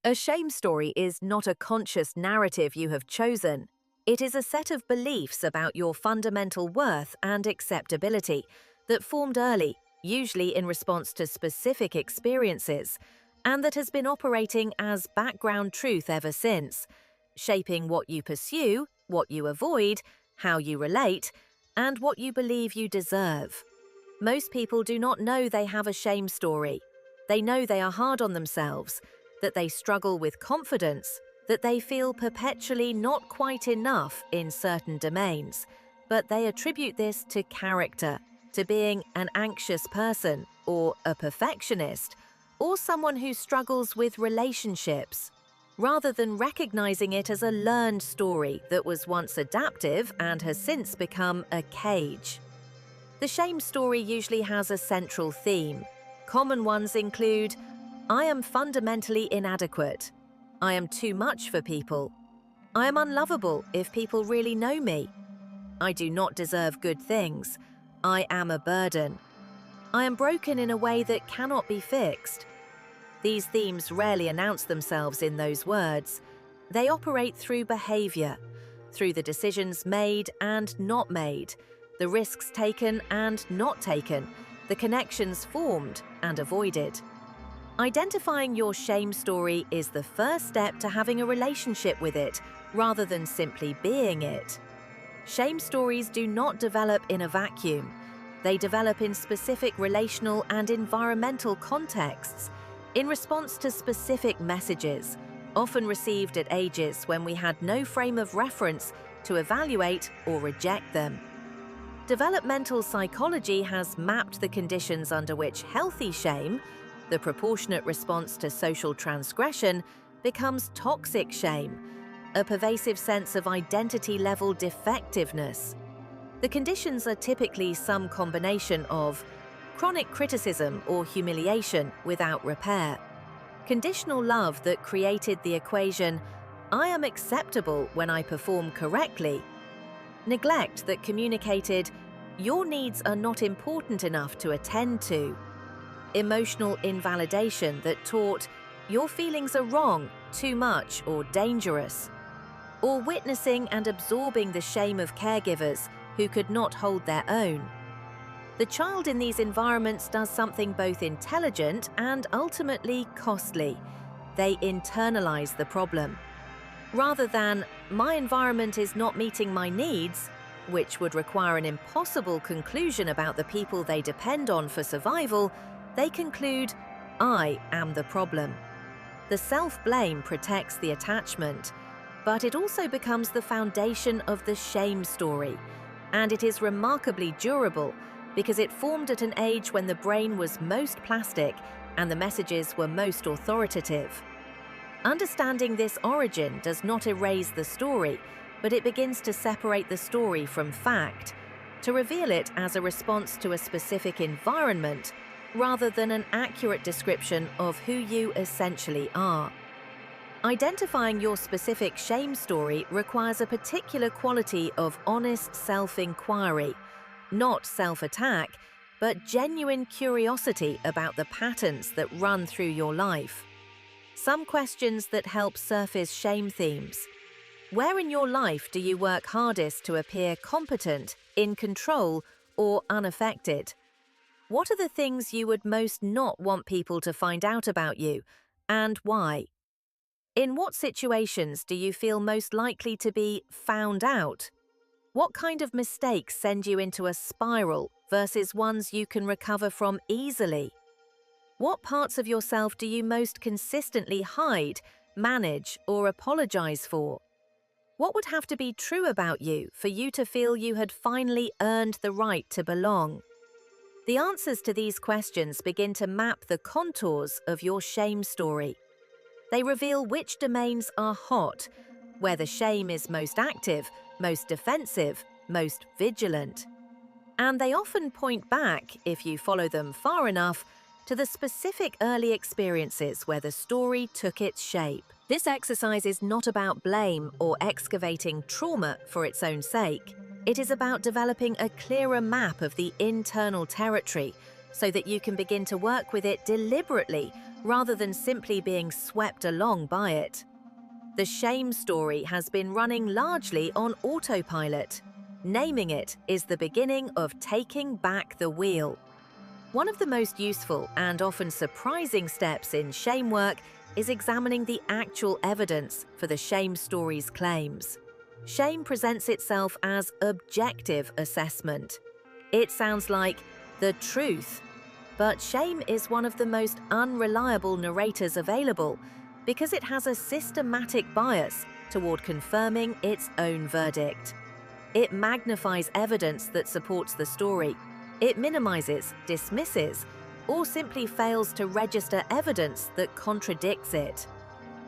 A shame story is not a conscious narrative you have chosen. It is a set of beliefs about your fundamental worth and acceptability that formed early, usually in response to specific experiences, and that has been operating as background truth ever since, shaping what you pursue, what you avoid, how you relate, and what you believe you deserve. Most people do not know they have a shame story. They know they are hard on themselves, that they struggle with confidence, that they feel perpetually not quite enough in certain domains, but they attribute this to character, to being an anxious person, or a perfectionist, or someone who struggles with relationships, rather than recognizing it as a learned story that was once adaptive and has since become a cage. The shame story usually has a central theme. Common ones include, I am fundamentally inadequate. I am too much for people. I am unlovable if people really know me. I do not deserve good things. I am a burden. I am broken in a way that cannot be fixed. These themes rarely announce themselves in those words. They operate through behavior, through the decisions made and not made, the risks taken and not taken, the connections formed and avoided. Identifying your shame story is the first step to having a relationship with it, rather than simply being it. Shame stories do not develop in a vacuum. They develop in specific relational and environmental contexts, in response to specific messages, often received at ages when we had no frame of reference to evaluate or reject them. Developmental psychology has mapped the conditions under which healthy shame, the proportionate response to social transgression, becomes toxic shame, a pervasive sense of identity-level defectiveness. The conditions are typically some combination of chronic criticism or humiliation without repair, conditional love that created the equation, I am acceptable when I perform correctly, neglect that communicated, your needs are not important enough to attend to, emotional invalidation that taught, your feelings are wrong, too much, or dangerous, or witnessing and absorbing the shame of caregivers who could not hold their own. The child in these environments does something both intelligent and ultimately costly. They internalize the problem. Rather than, my environment is not meeting my needs, which would require an impossible conclusion about the people they depend on for survival, they conclude, I am the problem. The self-blame protects the attachment, but it also becomes the foundation of the shame story, and it is remarkably durable because it formed at an age when the brain was most plastic and the messages were most authoritative. Understanding this origin does not erase the story, but it begins to separate the story from fact, to reveal it as a response to a specific environment rather than an accurate description of who you essentially are. Identifying your specific shame story requires a particular quality of honest self-inquiry, not self-attack, but genuine curiosity about the patterns that run through your life. Some questions that help surface shame themes. Where in your life do you work hardest to appear competent, in control, or unaffected? What are the things you would most not want people to find out about you, and why? In what situations do you feel most likely to be found out? What kind of mistakes send you into a spiral versus ones you can recover from easily? What parts of yourself do you most consistently hide, manage, or apologize for? What would have to be true about you for you to feel you had finally earned the right to belong? The answers to these questions begin to map the contours of your shame story. They reveal which domains are hot, where the shame is most active, most defensive, most vigilant. And they often point back, if you follow them far enough, to the specific early experiences where the story took its shape. This exercise is not about blame or excavating trauma for its own sake. It is about developing a clearer map of the internal territory so that you can begin to work with it deliberately rather than simply being swept along by it. The shame story has been running largely on autopilot. Naming it is the beginning of taking back the wheel. One of the most useful and often surprising steps in shame work is examining the actual evidence for the shame story's claims. Shame presents itself as objective assessment. It sounds like the truth, but shame is one of the most unreliable narrators available because it has a systematic bias toward confirming its own verdict. It magnifies evidence that supports the story. It minimizes, dismisses, or simply fails to register evidence that contradicts it.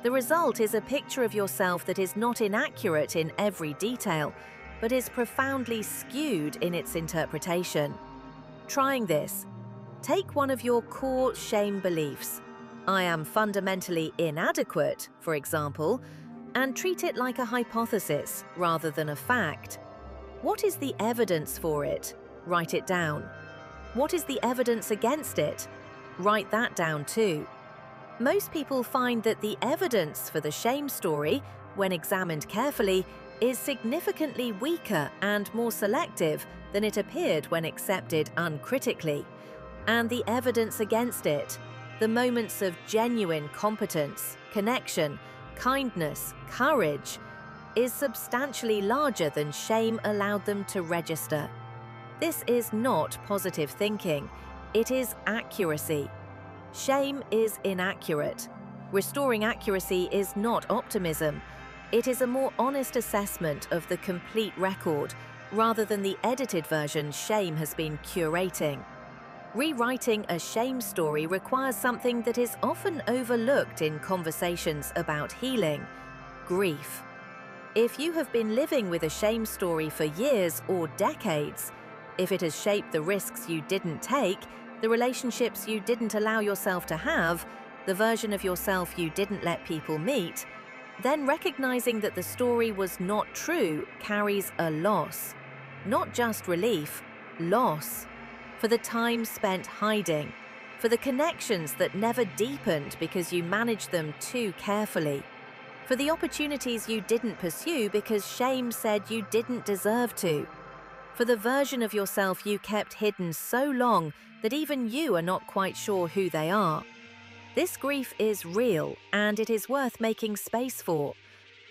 The result is a picture of yourself that is not inaccurate in every detail, but is profoundly skewed in its interpretation. Trying this, take one of your core shame beliefs, I am fundamentally inadequate, for example, and treat it like a hypothesis rather than a fact. What is the evidence for it? Write it down. What is the evidence against it? Write that down too. Most people find that the evidence for the shame story, when examined carefully, is significantly weaker and more selective than it appeared when accepted uncritically. And the evidence against it, the moments of genuine competence, connection, kindness, courage, is substantially larger than shame allowed them to register. This is not positive thinking, it is accuracy. Shame is inaccurate. Restoring accuracy is not optimism. It is a more honest assessment of the complete record, rather than the edited version shame has been curating. Rewriting a shame story requires something that is often overlooked in conversations about healing: grief. If you have been living with a shame story for years or decades, if it has shaped the risks you didn't take, the relationships you didn't allow yourself to have, the version of yourself you didn't let people meet, then recognizing that the story was not true carries a loss. Not just relief, loss. For the time spent hiding, for the connections that never deepened because you managed them too carefully, for the opportunities you didn't pursue because shame said you didn't deserve to, for the version of yourself you kept hidden so long that even you are not quite sure who they are. This grief is real, and it is worth making space for.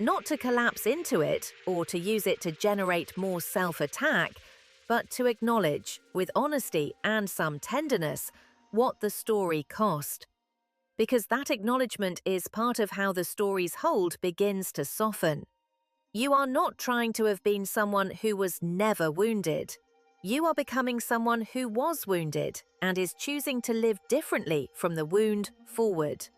Not to collapse into it or to use it to generate more self-attack, but to acknowledge, with honesty and some tenderness, what the story cost. Because that acknowledgement is part of how the story's hold begins to soften. You are not trying to have been someone who was never wounded. You are becoming someone who was wounded and is choosing to live differently from the wound forward.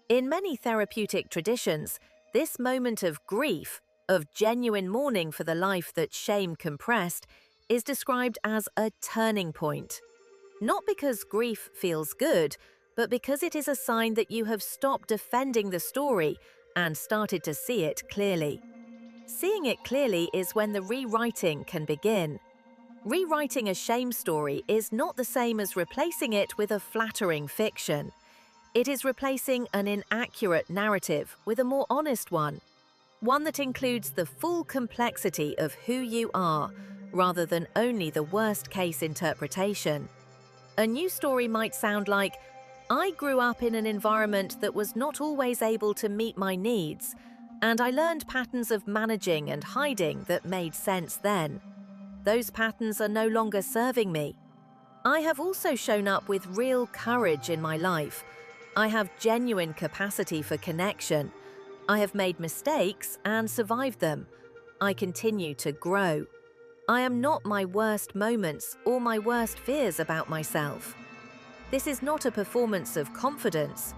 In many therapeutic traditions, this moment of grief, of genuine mourning for the life that shame compressed, is described as a turning point. Not because grief feels good, but because it is a sign that you have stopped defending the story and started to see it clearly. Seeing it clearly is when the rewriting can begin. Rewriting a shame story is not the same as replacing it with a flattering fiction. It is replacing an inaccurate narrative with a more honest one that includes the full complexity of who you are, rather than only the worst-case interpretation. A new story might sound like, I grew up in an environment that was not always able to meet my needs, and I learned patterns of managing and hiding that made sense then. Those patterns are no longer serving me. I have also shown up with real courage in my life. I have genuine capacity for connection. I have made mistakes and survived them. I continue to grow. I am not my worst moments or my worst fears about myself. This is not a performance of confidence.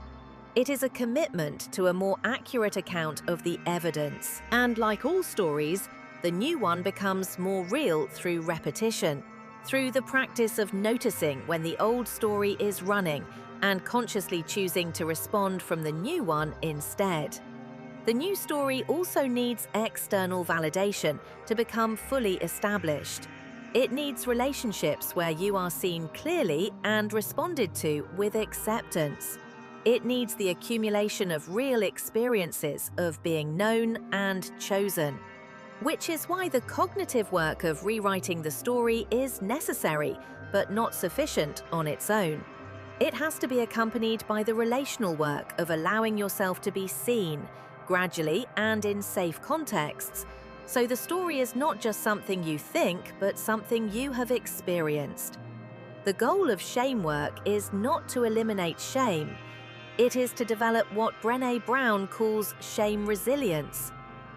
It is a commitment to a more accurate account of the evidence. And like all stories, the new one becomes more real through repetition, through the practice of noticing when the old story is running and consciously choosing to respond from the new one instead. The new story also needs external validation to become fully established. It needs relationships where you are seen clearly and responded to with acceptance. It needs the accumulation of real experiences of being known and chosen. Which is why the cognitive work of rewriting the story is necessary, but not sufficient on its own. It has to be accompanied by the relational work of allowing yourself to be seen, gradually and in safe contexts, so the story is not just something you think, but something you have experienced. The goal of shame work is not to eliminate shame. It is to develop what Brené Brown calls shame resilience,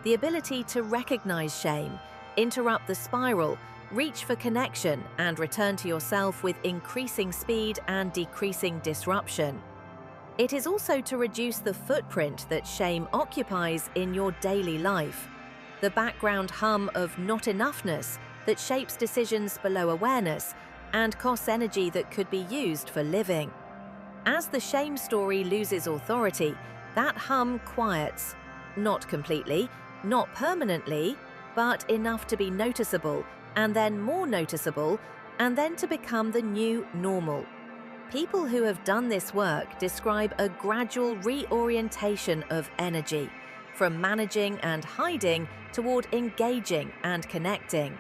the ability to recognize shame, interrupt the spiral, reach for connection, and return to yourself with increasing speed and decreasing disruption. It is also to reduce the footprint that shame occupies in your daily life, the background hum of not enoughness that shapes decisions below awareness and costs energy that could be used for living. As the shame story loses authority, that hum quiets, not completely, not permanently, but enough to be noticeable, and then more noticeable, and then to become the new normal. People who have done this work describe a gradual reorientation of energy, from managing and hiding toward engaging and connecting,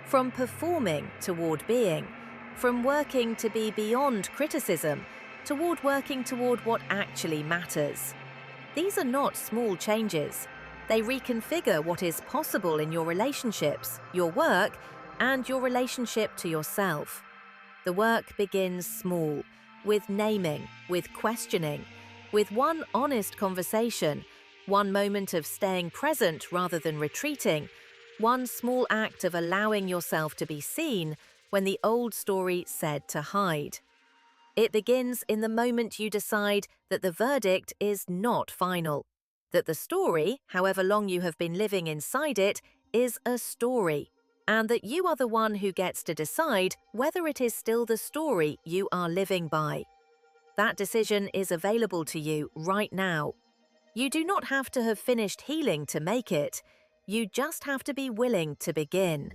from performing toward being, from working to be beyond criticism toward working toward what actually matters. These are not small changes. They reconfigure what is possible in your relationships, your work, and your relationship to yourself. The work begins small, with naming, with questioning, with one honest conversation, one moment of staying present rather than retreating, one small act of allowing yourself to be seen when the old story said to hide. It begins in the moment you decide that the verdict is not final, that the story, however long you have been living inside it, is a story, and that you are the one who gets to decide whether it is still the story you are living by. That decision is available to you right now. You do not have to have finished healing to make it. You just have to be willing to begin.